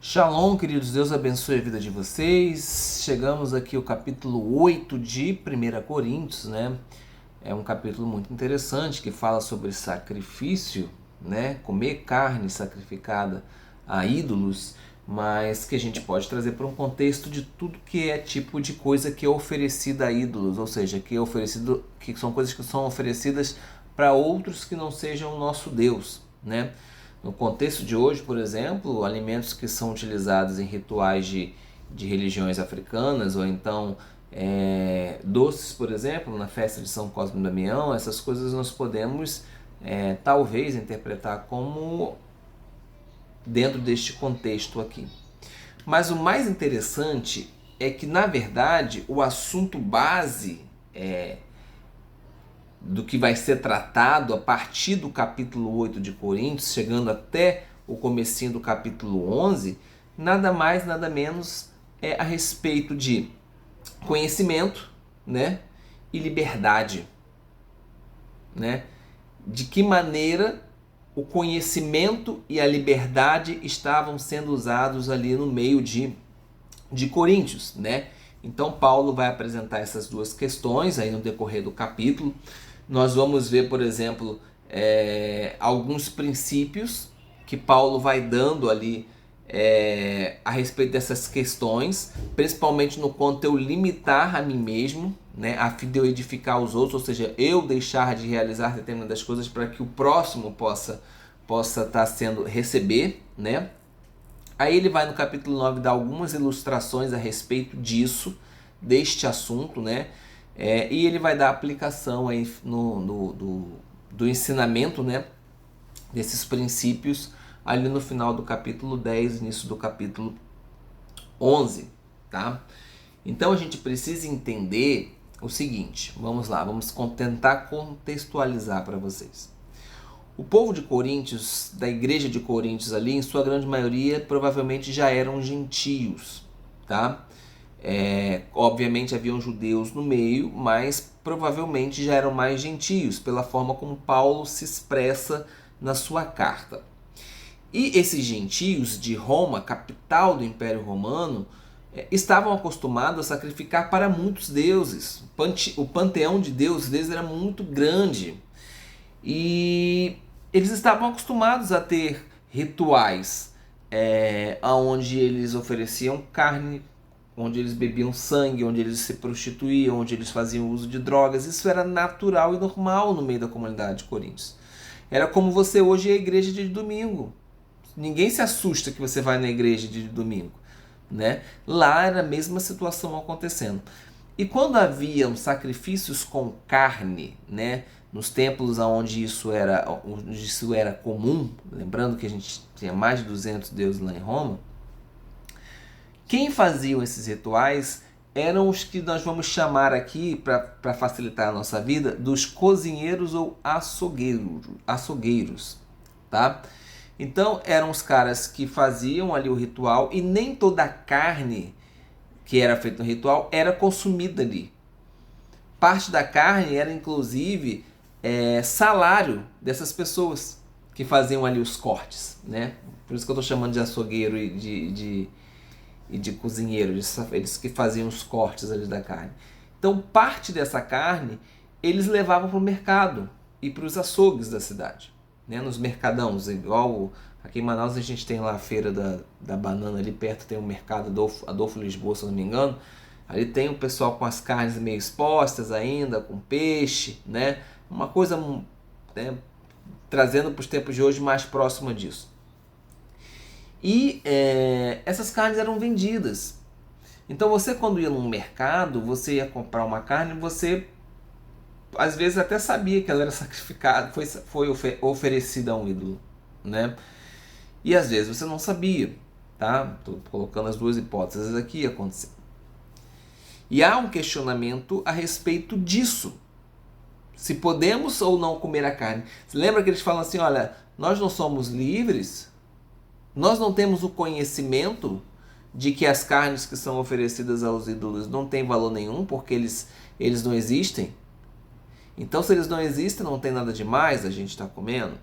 Shalom, queridos, Deus abençoe a vida de vocês. Chegamos aqui ao capítulo 8 de 1 Coríntios, né? É um capítulo muito interessante que fala sobre sacrifício, né? Comer carne sacrificada a ídolos, mas que a gente pode trazer para um contexto de tudo que é tipo de coisa que é oferecida a ídolos, ou seja, que são coisas que são oferecidas para outros que não sejam o nosso Deus, né? No contexto de hoje, por exemplo, alimentos que são utilizados em rituais de religiões africanas, ou então doces, por exemplo, na festa de São Cosme e Damião, essas coisas nós podemos talvez interpretar como dentro deste contexto aqui. Mas o mais interessante é que, na verdade, o assunto base do que vai ser tratado a partir do capítulo 8 de Coríntios, chegando até o comecinho do capítulo 11, nada mais, nada menos é a respeito de conhecimento, né, e liberdade, né? De que maneira o conhecimento e a liberdade estavam sendo usados ali no meio de Coríntios, né? Então Paulo vai apresentar essas duas questões aí no decorrer do capítulo. Nós vamos ver, por exemplo, alguns princípios que Paulo vai dando ali a respeito dessas questões, principalmente no quanto eu limitar a mim mesmo, né, a fim de eu edificar os outros, ou seja, eu deixar de realizar determinadas coisas para que o próximo possa estar sendo receber, né? Aí ele vai no capítulo 9 dar algumas ilustrações a respeito disso, deste assunto, né? E ele vai dar aplicação aí do ensinamento, né, desses princípios ali no final do capítulo 10, início do capítulo 11, tá? Então a gente precisa entender o seguinte, vamos lá, vamos tentar contextualizar para vocês. O povo de Coríntios, da igreja de Coríntios ali, em sua grande maioria, provavelmente já eram gentios, tá? Obviamente haviam judeus no meio, mas provavelmente já eram mais gentios, pela forma como Paulo se expressa na sua carta. E esses gentios de Roma, capital do Império Romano, estavam acostumados a sacrificar para muitos deuses. O panteão de deuses deles era muito grande. E eles estavam acostumados a ter rituais onde eles ofereciam carne, onde eles bebiam sangue, onde eles se prostituíam, onde eles faziam uso de drogas. Isso era natural e normal no meio da comunidade de Coríntios. Era como você hoje ir à igreja de domingo. Ninguém se assusta que você vai na igreja de domingo, né? Lá era a mesma situação acontecendo. E quando haviam sacrifícios com carne, né, nos templos onde isso era comum, lembrando que a gente tinha mais de 200 deuses lá em Roma, quem faziam esses rituais eram os que nós vamos chamar aqui, para facilitar a nossa vida, dos cozinheiros ou açougueiros, tá? Então eram os caras que faziam ali o ritual e nem toda a carne que era feita no ritual era consumida ali. Parte da carne era inclusive salário dessas pessoas que faziam ali os cortes, né? Por isso que eu estou chamando de açougueiro e de cozinheiro, eles que faziam os cortes ali da carne. Então parte dessa carne eles levavam para o mercado e para os açougues da cidade, né? Nos mercadãos, igual aqui em Manaus a gente tem lá a feira da banana, ali perto tem o mercado Adolfo Lisboa, se eu não me engano. Ali tem o pessoal com as carnes meio expostas ainda, com peixe, né? Uma coisa, né, trazendo para os tempos de hoje mais próxima disso. E essas carnes eram vendidas. Então você, quando ia num mercado, você ia comprar uma carne, você às vezes até sabia que ela era sacrificada, foi oferecida a um ídolo, né? E às vezes você não sabia, tá? Estou colocando as duas hipóteses aqui acontecendo. E há um questionamento a respeito disso. Se podemos ou não comer a carne. Você lembra que eles falam assim, olha, nós não somos livres, nós não temos o conhecimento de que as carnes que são oferecidas aos ídolos não têm valor nenhum, porque eles não existem. Então, se eles não existem, não tem nada demais a gente estar comendo.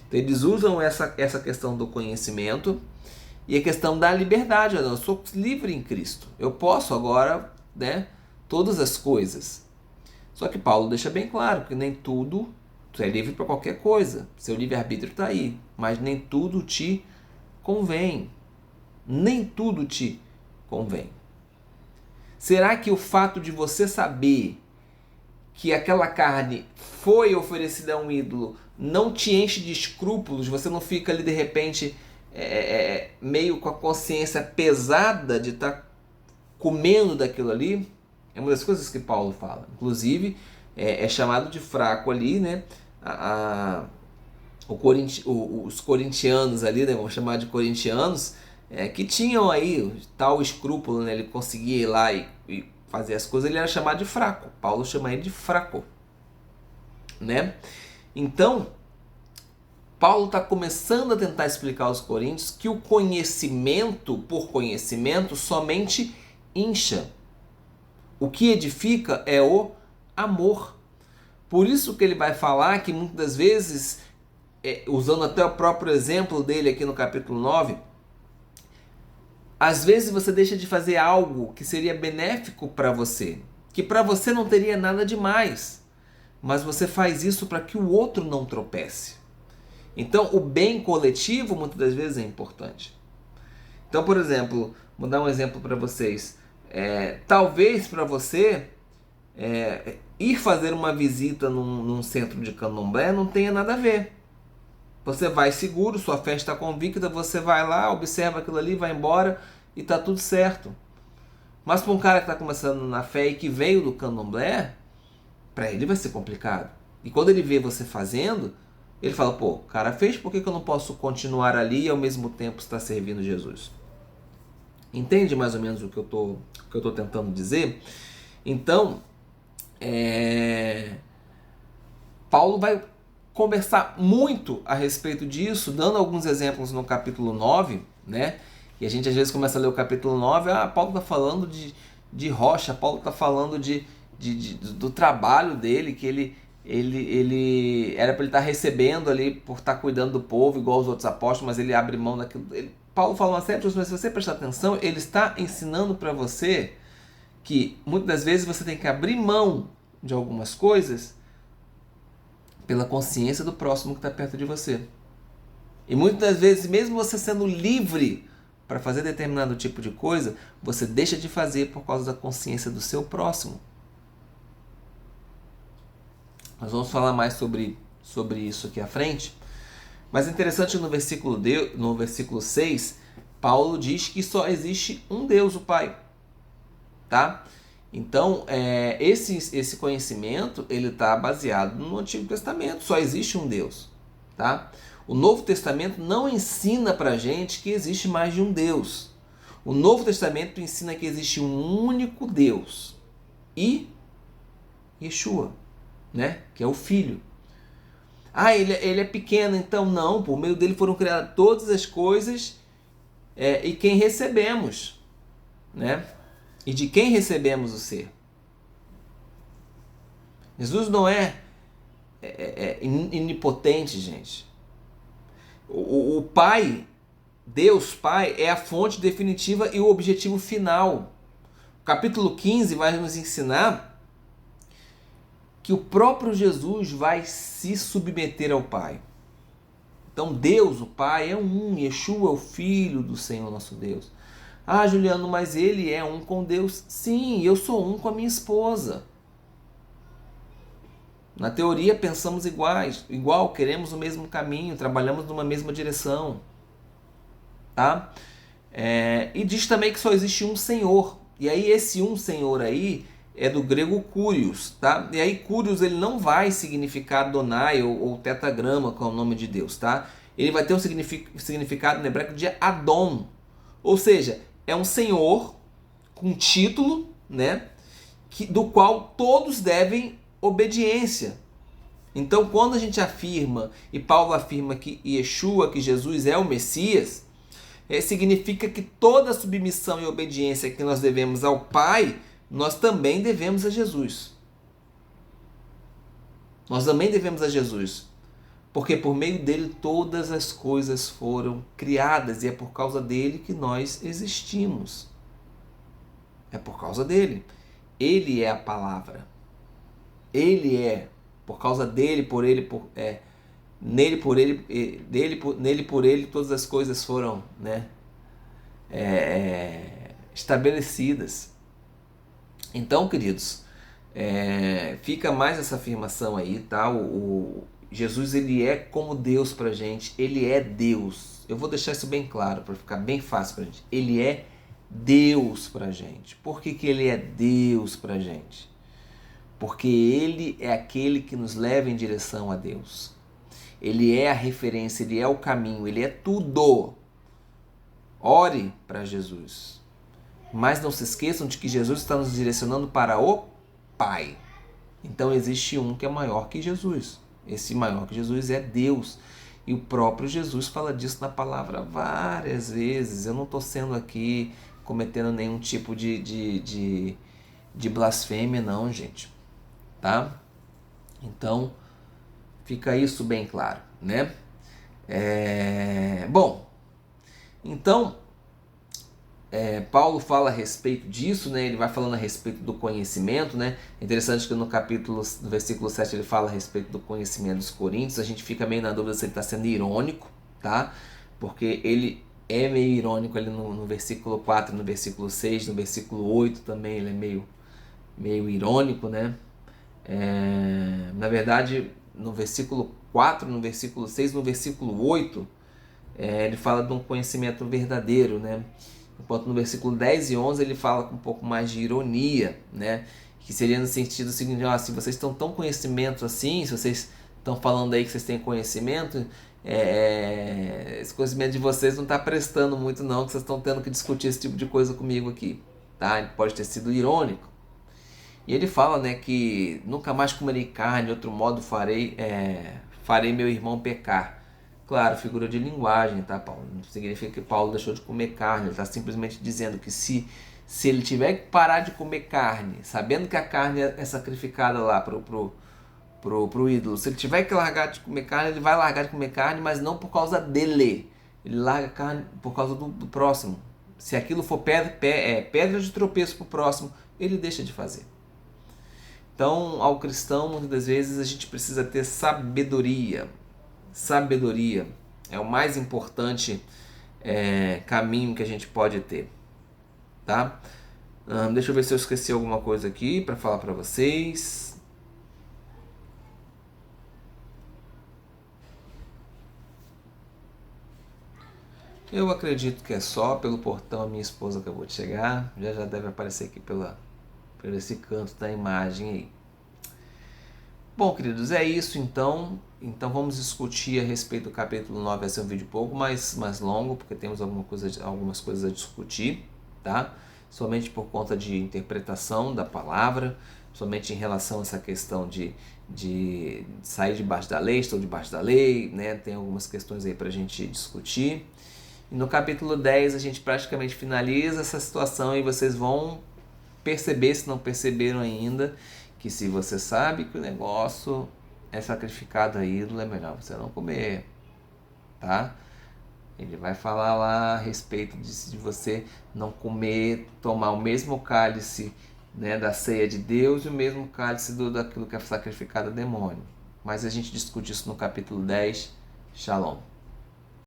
Então, eles usam essa questão do conhecimento E a questão da liberdade, eu sou livre em Cristo. Eu posso agora, né, todas as coisas. Só que Paulo deixa bem claro que nem tudo, tu é livre para qualquer coisa. Seu livre-arbítrio está aí, mas nem tudo te convém. Nem tudo te convém. Será que o fato de você saber que aquela carne foi oferecida a um ídolo não te enche de escrúpulos? Você não fica ali de repente meio com a consciência pesada de estar comendo daquilo ali? É uma das coisas que Paulo fala. Inclusive, é chamado de fraco ali, né? Os corintianos ali, né? Vamos chamar de corintianos, que tinham aí tal escrúpulo, né? Ele conseguia ir lá e fazer as coisas, ele era chamado de fraco. Paulo chama ele de fraco, né? Então, Paulo está começando a tentar explicar aos coríntios que o conhecimento por conhecimento somente incha. O que edifica é o amor. Por isso que ele vai falar que muitas das vezes, usando até o próprio exemplo dele aqui no capítulo 9, às vezes você deixa de fazer algo que seria benéfico para você, que para você não teria nada demais, mas você faz isso para que o outro não tropece. Então, o bem coletivo muitas das vezes é importante. Então, por exemplo, vou dar um exemplo para vocês. Talvez para você ir fazer uma visita num centro de candomblé não tenha nada a ver. Você vai seguro, sua fé está convicta, você vai lá, observa aquilo ali, vai embora e está tudo certo. Mas para um cara que está começando na fé e que veio do candomblé, para ele vai ser complicado. E quando ele vê você fazendo, ele fala, pô, o cara fez, por que eu não posso continuar ali e ao mesmo tempo estar servindo Jesus? Entende mais ou menos o que eu tô tentando dizer? Então, Paulo vai conversar muito a respeito disso, dando alguns exemplos no capítulo 9, né? E a gente às vezes começa a ler o capítulo 9, Paulo está falando de rocha, Paulo está falando do trabalho dele, que ele era para ele estar recebendo ali por estar cuidando do povo, igual os outros apóstolos, mas ele abre mão daquilo. Paulo fala uma série de coisas, mas se você prestar atenção, ele está ensinando para você que muitas das vezes você tem que abrir mão de algumas coisas pela consciência do próximo que está perto de você. E muitas das vezes, mesmo você sendo livre para fazer determinado tipo de coisa, você deixa de fazer por causa da consciência do seu próximo. Nós vamos falar mais sobre isso aqui à frente. Mas é interessante no versículo 6, Paulo diz que só existe um Deus, o Pai. Tá? Então, esse conhecimento ele está baseado no Antigo Testamento. Só existe um Deus. Tá? O Novo Testamento não ensina para a gente que existe mais de um Deus. O Novo Testamento ensina que existe um único Deus. E Yeshua, né? Que é o Filho. Ele é pequeno, então não. Por meio dele foram criadas todas as coisas e quem recebemos, né? E de quem recebemos o ser. Jesus não é onipotente, gente. O Pai, Deus Pai, é a fonte definitiva e o objetivo final. O capítulo 15 vai nos ensinar que o próprio Jesus vai se submeter ao Pai. Então Deus, o Pai, é um. Yeshua é o Filho do Senhor nosso Deus. Juliano, mas ele é um com Deus? Sim, eu sou um com a minha esposa. Na teoria pensamos igual, queremos o mesmo caminho, trabalhamos numa mesma direção. Tá? E diz também que só existe um Senhor. E aí esse um Senhor aí é do grego Kyrios, tá? E aí Kyrios ele não vai significar Adonai ou tetragrama, que é o nome de Deus, tá? Ele vai ter um significado no hebraico de Adon. Ou seja, é um senhor com título, né? Do qual todos devem obediência. Então, quando a gente afirma, e Paulo afirma que Yeshua, que Jesus é o Messias, significa que toda submissão e obediência que nós devemos ao Pai, nós também devemos a Jesus. Nós também devemos a Jesus. Porque por meio dele todas as coisas foram criadas e é por causa dele que nós existimos. É por causa dele. Ele é a palavra. Ele é. Por causa dele, por ele, nele, por ele, nele, por ele, todas as coisas foram, né, estabelecidas. Então, queridos, fica mais essa afirmação aí, tá? O Jesus, ele é como Deus pra gente, ele é Deus. Eu vou deixar isso bem claro para ficar bem fácil pra gente. Ele é Deus pra gente. Por que que ele é Deus pra gente? Porque ele é aquele que nos leva em direção a Deus. Ele é a referência, ele é o caminho, ele é tudo. Ore para Jesus. Mas não se esqueçam de que Jesus está nos direcionando para o Pai. Então existe um que é maior que Jesus. Esse maior que Jesus é Deus. E o próprio Jesus fala disso na palavra várias vezes. Eu não estou sendo aqui cometendo nenhum tipo de blasfêmia, não, gente. Tá? Então, fica isso bem claro, né? Bom, então, Paulo fala a respeito disso, né? Ele vai falando a respeito do conhecimento, né? É interessante que no versículo 7 ele fala a respeito do conhecimento dos coríntios. A gente fica meio na dúvida se ele está sendo irônico, tá? Porque ele é meio irônico ali no versículo 4, no versículo 6, no versículo 8 também ele é meio irônico, né? Na verdade, no versículo 4, no versículo 6, no versículo 8, ele fala de um conhecimento verdadeiro, né? Enquanto no versículo 10 e 11 ele fala com um pouco mais de ironia, né? Que seria no sentido seguinte, se vocês estão tão conhecimento assim, se vocês estão falando aí que vocês têm conhecimento, esse conhecimento de vocês não está prestando muito não, que vocês estão tendo que discutir esse tipo de coisa comigo aqui, tá? Ele pode ter sido irônico. E ele fala, né, que nunca mais comerei carne, de outro modo farei meu irmão pecar. Claro, figura de linguagem, tá, Paulo? Não significa que Paulo deixou de comer carne. Ele está simplesmente dizendo que se ele tiver que parar de comer carne, sabendo que a carne é sacrificada lá pro ídolo, se ele tiver que largar de comer carne, ele vai largar de comer carne, mas não por causa dele. Ele larga a carne por causa do próximo. Se aquilo for pedra de tropeço pro próximo, ele deixa de fazer. Então, ao cristão, muitas das vezes, a gente precisa ter sabedoria. Sabedoria é o mais importante caminho que a gente pode ter. Tá? Deixa eu ver se eu esqueci alguma coisa aqui para falar para vocês. Eu acredito que é só. Pelo portão a minha esposa acabou de chegar. Já deve aparecer aqui por esse canto da imagem aí. Bom, queridos, é isso então. Então vamos discutir a respeito do capítulo 9. Vai ser um vídeo um pouco mais longo, porque temos algumas coisas a discutir, tá? Somente por conta de interpretação da palavra, somente em relação a essa questão de sair debaixo da lei, estou debaixo da lei, né? Tem algumas questões aí para a gente discutir. E no capítulo 10 a gente praticamente finaliza essa situação e vocês vão perceber, se não perceberam ainda, que se você sabe que o negócio é sacrificado a ídolo, é melhor você não comer, tá? Ele vai falar lá a respeito de você não comer, tomar o mesmo cálice, né, da ceia de Deus e o mesmo cálice daquilo que é sacrificado a demônio. Mas a gente discute isso no capítulo 10. Shalom.